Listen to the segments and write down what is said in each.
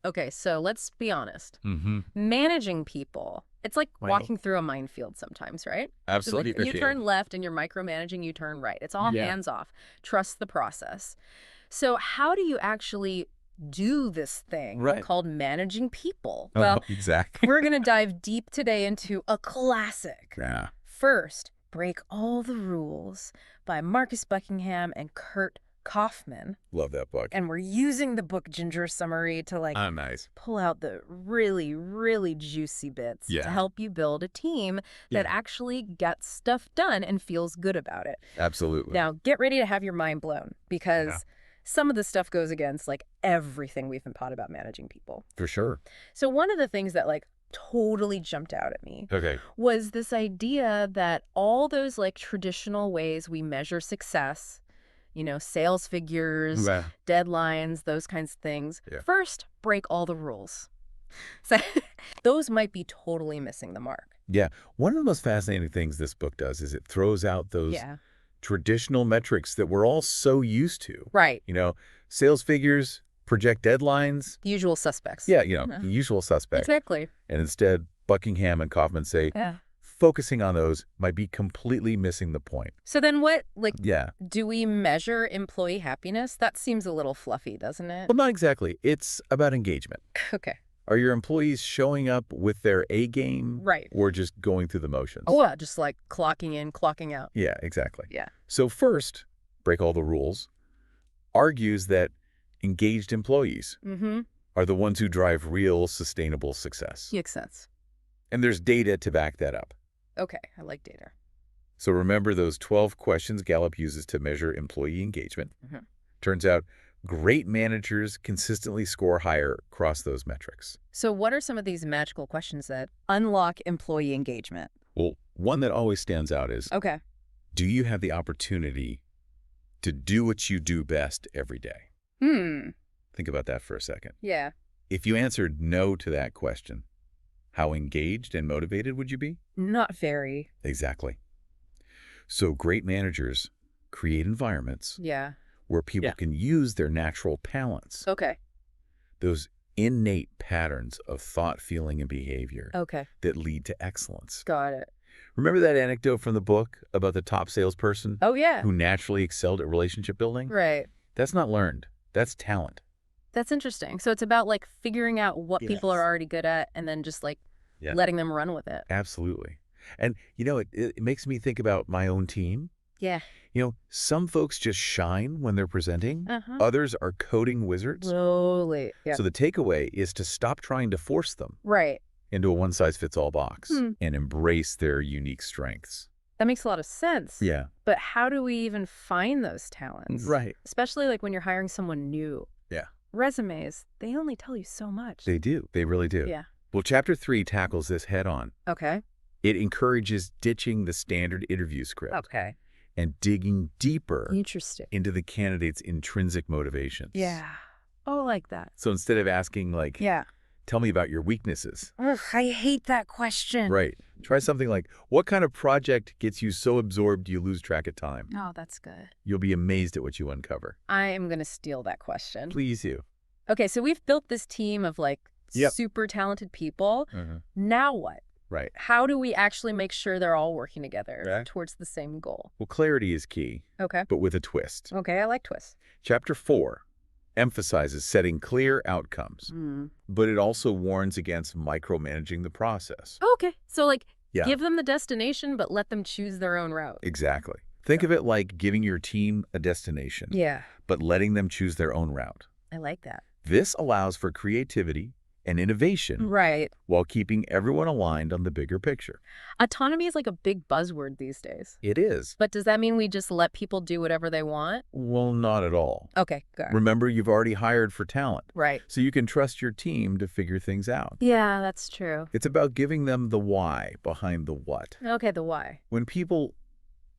Okay, so let's be honest. Mm-hmm. Managing people, it's like Well, walking through a minefield sometimes, right? Just like absolutely. you turn left and you're micromanaging, you turn right. It's all Yeah. hands off. Trust the process. So how do you actually do this thing Right. called managing people? Oh, Well, exactly. we're going to dive deep today into a classic. Yeah. First, Break All the Rules by Marcus Buckingham and Curt Coffman. Love that book. And we're using the book Ginger Summary to Oh, nice. pull out the really, really juicy bits to help you build a team that actually gets stuff done and feels good about it. Absolutely. Now, get ready to have your mind blown because some of the stuff goes against everything we've been taught about managing people. For sure. So one of the things that totally jumped out at me was this idea that all those traditional ways we measure success, sales figures, deadlines, those kinds of things, first break all the rules. So those might be totally missing the mark. Yeah. One of the most fascinating things this book does is it throws out those traditional metrics that we're all so used to. Right. Sales figures, project deadlines. The usual suspects. Yeah, the usual suspects. Exactly. And instead, Buckingham and Coffman say, focusing on those might be completely missing the point. So then what, do we measure employee happiness? That seems a little fluffy, doesn't it? Well, not exactly. It's about engagement. Okay. Are your employees showing up with their A game? Right. Or just going through the motions? Oh, yeah, just clocking in, clocking out. Yeah, exactly. Yeah. So first, Break All the Rules argues that engaged employees are the ones who drive real sustainable success. Makes sense. And there's data to back that up. Okay, I like data. So remember those 12 questions Gallup uses to measure employee engagement? Turns out great managers consistently score higher across those metrics. So what are some of these magical questions that unlock employee engagement? Well, one that always stands out is, do you have the opportunity to do what you do best every day? Think about that for a second. Yeah. If you answered no to that question, how engaged and motivated would you be? Not very. Exactly. So great managers create environments where people can use their natural talents. Okay. Those innate patterns of thought, feeling, and behavior that lead to excellence. Got it. Remember that anecdote from the book about the top salesperson? Oh, yeah. Who naturally excelled at relationship building? Right. That's not learned. That's talent. That's interesting. So it's about figuring out what people are already good at and then just letting them run with it. Absolutely. And, it makes me think about my own team. Yeah. Some folks just shine when they're presenting. Others are coding wizards. Slowly. Yeah. So the takeaway is to stop trying to force them into a one-size-fits-all box and embrace their unique strengths. That makes a lot of sense. Yeah. But how do we even find those talents? Right. Especially when you're hiring someone new. Yeah. Resumes, they only tell you so much. They do. They really do. Yeah. Well, Chapter 3 tackles this head on. Okay. It encourages ditching the standard interview script. Okay. And digging deeper into the candidate's intrinsic motivations. Yeah. Oh, I like that. So instead of asking tell me about your weaknesses. Ugh, I hate that question. Right. Try something like, what kind of project gets you so absorbed you lose track of time? Oh, that's good. You'll be amazed at what you uncover. I am going to steal that question. Please do. Okay, so we've built this team of super talented people. Now what? Right. How do we actually make sure they're all working together towards the same goal? Well, clarity is key. Okay. But with a twist. Okay, I like twists. Chapter 4 emphasizes setting clear outcomes, but it also warns against micromanaging the process. Okay. So give them the destination, but let them choose their own route. Exactly. Think of it like giving your team a destination, but letting them choose their own route. I like that. This allows for creativity and innovation while keeping everyone aligned on the bigger picture. Autonomy is a big buzzword these days. It is. But does that mean we just let people do whatever they want? Well, not at all. Okay, good. Remember, you've already hired for talent. Right. So you can trust your team to figure things out. Yeah, that's true. It's about giving them the why behind the what. Okay, the why. When people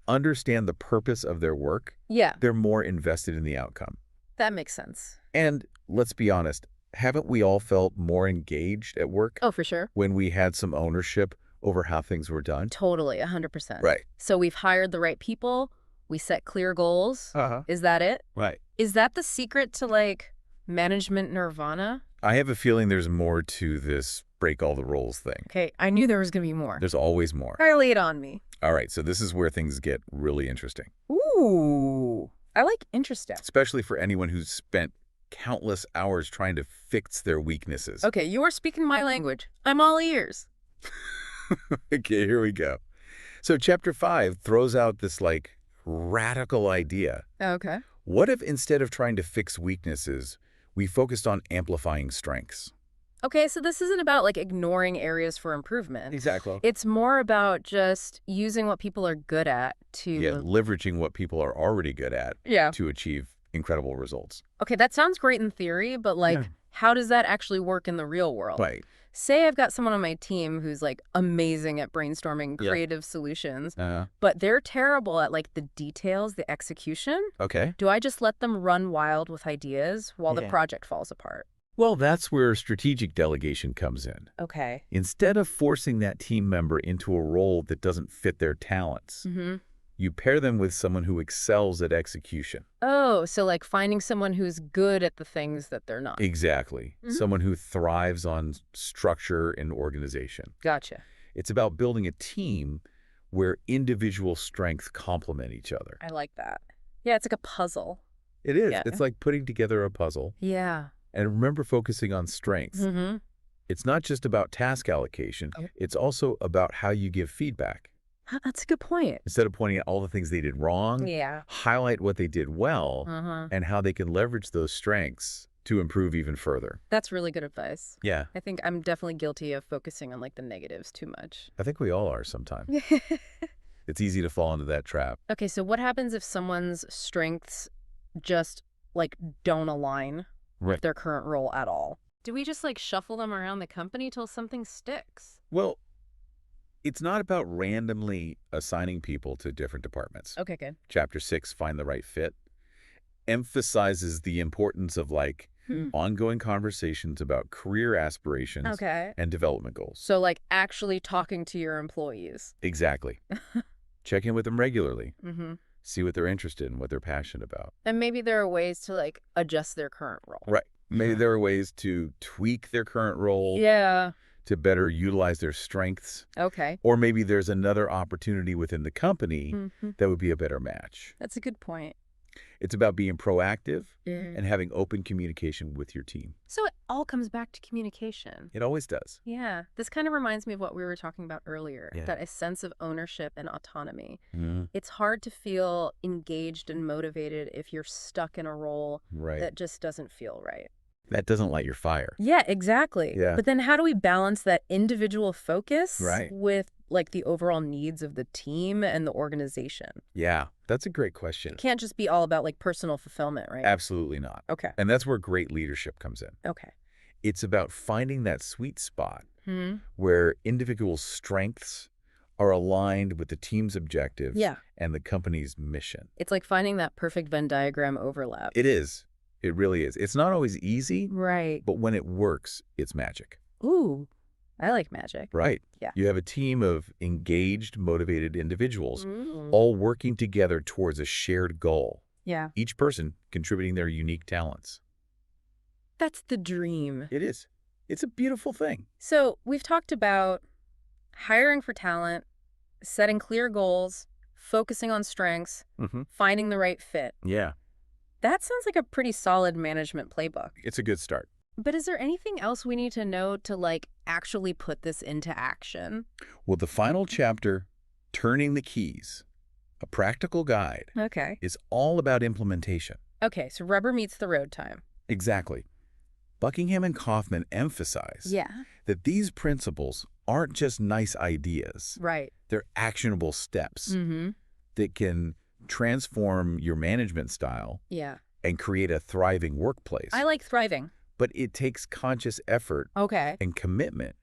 understand the purpose of their work, they're more invested in the outcome. That makes sense. And let's be honest, haven't we all felt more engaged at work? Oh, for sure. When we had some ownership over how things were done? Totally, 100%. Right. So we've hired the right people. We set clear goals. Is that it? Right. Is that the secret to management nirvana? I have a feeling there's more to this break all the rules thing. Okay, I knew there was going to be more. There's always more. All right, lay it on me. All right, so this is where things get really interesting. Ooh, I like interesting. Especially for anyone who's spent countless hours trying to fix their weaknesses. Okay, you are speaking my language. I'm all ears. Okay, here we go. So Chapter 5 throws out this, radical idea. Okay. What if instead of trying to fix weaknesses, we focused on amplifying strengths? Okay, so this isn't about, ignoring areas for improvement. Exactly. It's more about just using what people are good at to... Yeah, leveraging what people are already good at to achieve incredible results. Okay, that sounds great in theory, but, how does that actually work in the real world? Right. Say I've got someone on my team who's, amazing at brainstorming creative solutions, but they're terrible at, the details, the execution. Okay. Do I just let them run wild with ideas while the project falls apart? Well, that's where strategic delegation comes in. Okay. Instead of forcing that team member into a role that doesn't fit their talents, you pair them with someone who excels at execution. Oh, so finding someone who's good at the things that they're not. Exactly. Someone who thrives on structure and organization. Gotcha. It's about building a team where individual strengths complement each other. I like that. Yeah, it's like a puzzle. It is. Yeah. It's like putting together a puzzle. Yeah. And remember focusing on strengths. It's not just about task allocation. It's also about how you give feedback. That's a good point. Instead of pointing out all the things they did wrong, highlight what they did well and how they can leverage those strengths to improve even further. That's really good advice. Yeah. I think I'm definitely guilty of focusing on the negatives too much. I think we all are sometimes. It's easy to fall into that trap. Okay, so what happens if someone's strengths just don't align with their current role at all? Do we just shuffle them around the company till something sticks? Well, it's not about randomly assigning people to different departments. Okay, good. Chapter 6, Find the Right Fit, emphasizes the importance of ongoing conversations about career aspirations and development goals. So actually talking to your employees. Exactly. Check in with them regularly. See what they're interested in, what they're passionate about. And maybe there are ways to adjust their current role. Right. Maybe there are ways to tweak their current role. Yeah. To better utilize their strengths. Okay. Or maybe there's another opportunity within the company that would be a better match. That's a good point. It's about being proactive and having open communication with your team. So it all comes back to communication. It always does. Yeah. This kind of reminds me of what we were talking about earlier, that a sense of ownership and autonomy. It's hard to feel engaged and motivated if you're stuck in a role that just doesn't feel right. That doesn't light your fire. Yeah, exactly. Yeah. But then how do we balance that individual focus with the overall needs of the team and the organization? Yeah, that's a great question. It can't just be all about personal fulfillment, right? Absolutely not. Okay. And that's where great leadership comes in. Okay. It's about finding that sweet spot where individual strengths are aligned with the team's objectives and the company's mission. It's like finding that perfect Venn diagram overlap. It is. It really is. It's not always easy. Right. But when it works, it's magic. Ooh, I like magic. Right. Yeah. You have a team of engaged, motivated individuals all working together towards a shared goal. Yeah. Each person contributing their unique talents. That's the dream. It is. It's a beautiful thing. So we've talked about hiring for talent, setting clear goals, focusing on strengths, finding the right fit. Yeah. That sounds like a pretty solid management playbook. It's a good start. But is there anything else we need to know to actually put this into action? Well, the final chapter, Turning the Keys, a practical guide, is all about implementation. Okay, so rubber meets the road time. Exactly. Buckingham and Coffman emphasize that these principles aren't just nice ideas. Right. They're actionable steps that can transform your management style and create a thriving workplace. I like thriving. But it takes conscious effort and commitment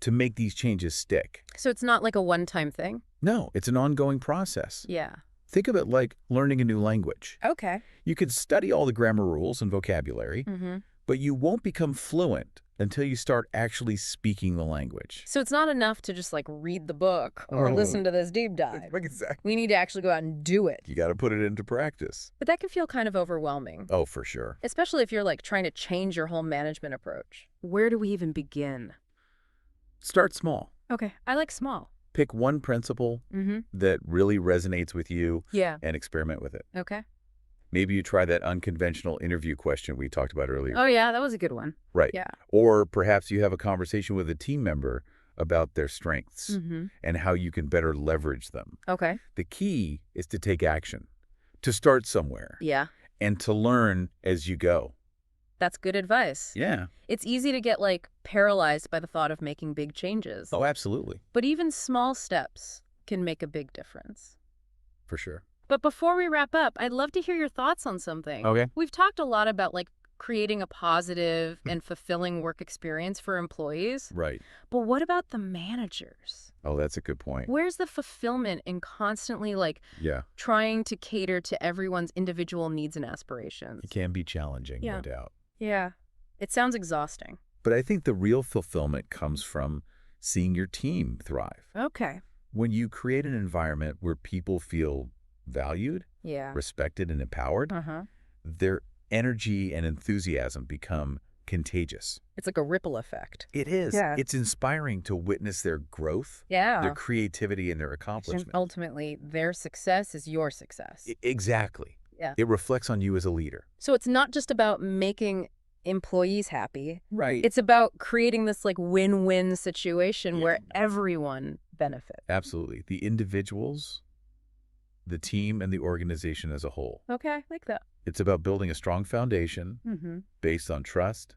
to make these changes stick. So it's not like a one-time thing? No, it's an ongoing process. Yeah. Think of it like learning a new language. Okay. You could study all the grammar rules and vocabulary, but you won't become fluent until you start actually speaking the language. So it's not enough to just like read the book or listen to this deep dive. Exactly. We need to actually go out and do it. You got to put it into practice. But that can feel kind of overwhelming. Oh, for sure. Especially if you're like trying to change your whole management approach. Where do we even begin? Start small. Okay, I like small. Pick one principle that really resonates with you and experiment with it. Okay. Maybe you try that unconventional interview question we talked about earlier. Oh, yeah, that was a good one. Right. Yeah. Or perhaps you have a conversation with a team member about their strengths and how you can better leverage them. Okay. The key is to take action, to start somewhere. Yeah. And to learn as you go. That's good advice. Yeah. It's easy to get like paralyzed by the thought of making big changes. Oh, absolutely. But even small steps can make a big difference. For sure. But before we wrap up, I'd love to hear your thoughts on something. Okay. We've talked a lot about like creating a positive and fulfilling work experience for employees. Right. But what about the managers? Oh, that's a good point. Where's the fulfillment in constantly like trying to cater to everyone's individual needs and aspirations? It can be challenging, no doubt. Yeah. It sounds exhausting. But I think the real fulfillment comes from seeing your team thrive. Okay. When you create an environment where people feel valued, respected, and empowered, their energy and enthusiasm become contagious. It's like a ripple effect. It is. Yeah. It's inspiring to witness their growth, their creativity, and their accomplishment. And ultimately, their success is your success. Exactly. Yeah. It reflects on you as a leader. So it's not just about making employees happy. Right. It's about creating this like win-win situation where everyone benefits. Absolutely. The individuals, the team, and the organization as a whole. Okay, I like that. It's about building a strong foundation based on trust,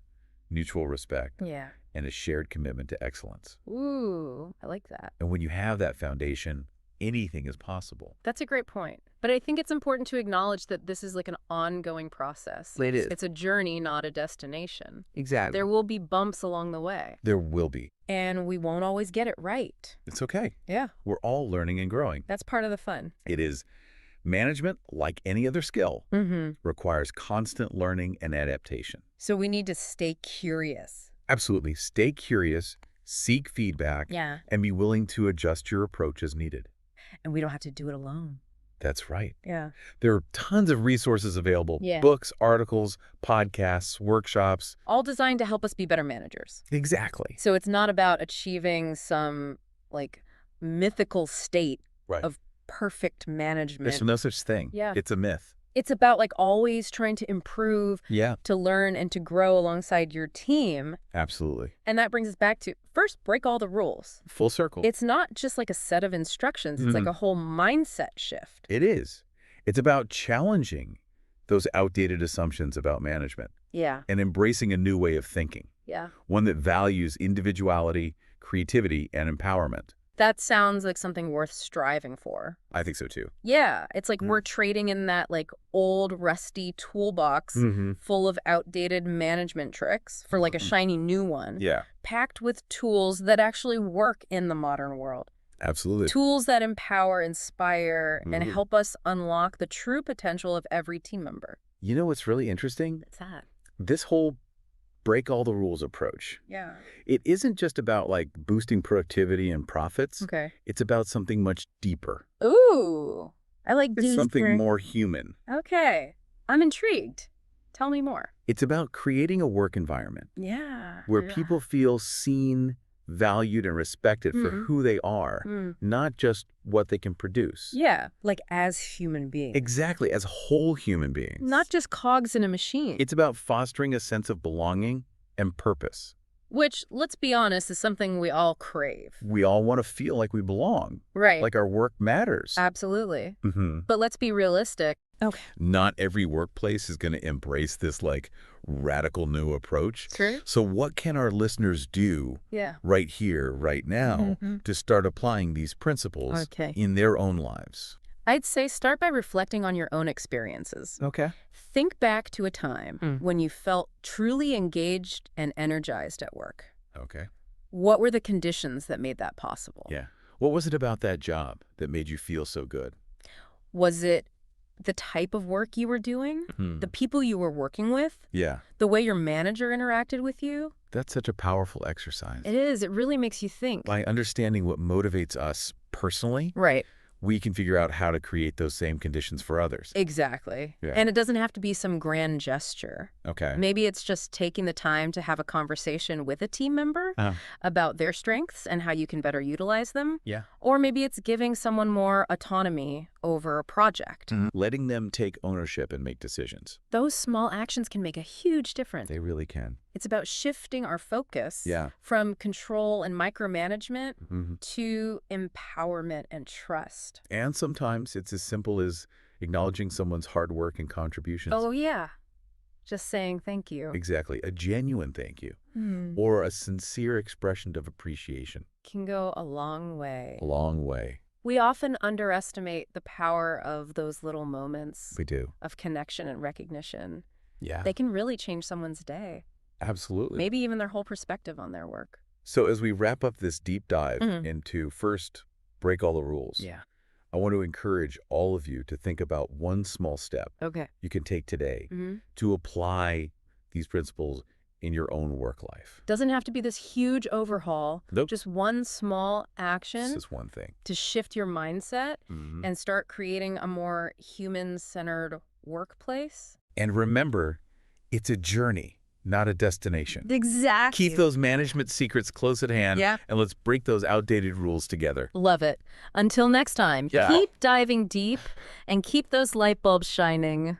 mutual respect, and a shared commitment to excellence. Ooh, I like that. And when you have that foundation, anything is possible. That's a great point. But I think it's important to acknowledge that this is like an ongoing process. It is. It's a journey, not a destination. Exactly. There will be bumps along the way. There will be. And we won't always get it right. It's okay. Yeah. We're all learning and growing. That's part of the fun. It is. Management, like any other skill, requires constant learning and adaptation. So we need to stay curious. Absolutely. Stay curious, seek feedback, and be willing to adjust your approach as needed. And we don't have to do it alone. That's right. Yeah. There are tons of resources available. Yeah. Books, articles, podcasts, workshops. All designed to help us be better managers. Exactly. So it's not about achieving some like mythical state of perfect management. There's no such thing. Yeah. It's a myth. It's about like always trying to improve, to learn and to grow alongside your team. Absolutely. And that brings us back to first, break all the rules. Full circle. It's not just like a set of instructions. It's like a whole mindset shift. It is. It's about challenging those outdated assumptions about management. Yeah. And embracing a new way of thinking. Yeah. One that values individuality, creativity, and empowerment. That sounds like something worth striving for. I think so too. Yeah. It's like we're trading in that like old rusty toolbox full of outdated management tricks for like a shiny new one. Yeah. Packed with tools that actually work in the modern world. Absolutely. Tools that empower, inspire, and help us unlock the true potential of every team member. You know what's really interesting? What's that? This whole break all the rules approach. Yeah. It isn't just about like boosting productivity and profits. Okay. It's about something much deeper. Ooh. I like It's something more human. Okay. I'm intrigued. Tell me more. It's about creating a work environment. Yeah. Where people feel seen, valued, and respected for who they are, not just what they can produce. Yeah, like as human beings. Exactly, as whole human beings. Not just cogs in a machine. It's about fostering a sense of belonging and purpose. Which, let's be honest, is something we all crave. We all want to feel like we belong. Right. Like our work matters. Absolutely. But let's be realistic. Okay. Not every workplace is going to embrace this like radical new approach. True. So what can our listeners do right here, right now, to start applying these principles in their own lives? I'd say start by reflecting on your own experiences. Okay. Think back to a time when you felt truly engaged and energized at work. Okay. What were the conditions that made that possible? Yeah. What was it about that job that made you feel so good? Was it the type of work you were doing, the people you were working with, yeah, the way your manager interacted with you. That's such a powerful exercise. It is. It really makes you think. By understanding what motivates us personally, right, we can figure out how to create those same conditions for others. Exactly. Yeah. And it doesn't have to be some grand gesture. Okay. Maybe it's just taking the time to have a conversation with a team member about their strengths and how you can better utilize them. Yeah. Or maybe it's giving someone more autonomy over a project. Letting them take ownership and make decisions. Those small actions can make a huge difference. They really can. It's about shifting our focus Yeah. from control and micromanagement to empowerment and trust. And sometimes it's as simple as acknowledging someone's hard work and contributions. Oh, yeah. Just saying thank you. Exactly. A genuine thank you. Or a sincere expression of appreciation. Can go a long way. A long way. We often underestimate the power of those little moments. We do. Of connection and recognition. Yeah. They can really change someone's day. Absolutely. Maybe even their whole perspective on their work. So as we wrap up this deep dive into first, break all the rules. Yeah. I want to encourage all of you to think about one small step you can take today to apply these principles in your own work life. Doesn't have to be this huge overhaul. Nope. Just one small action. It's just one thing. To shift your mindset and start creating a more human-centered workplace. And remember, it's a journey, not a destination. Exactly. Keep those management secrets close at hand, and let's break those outdated rules together. Love it. Until next time, keep diving deep and keep those light bulbs shining.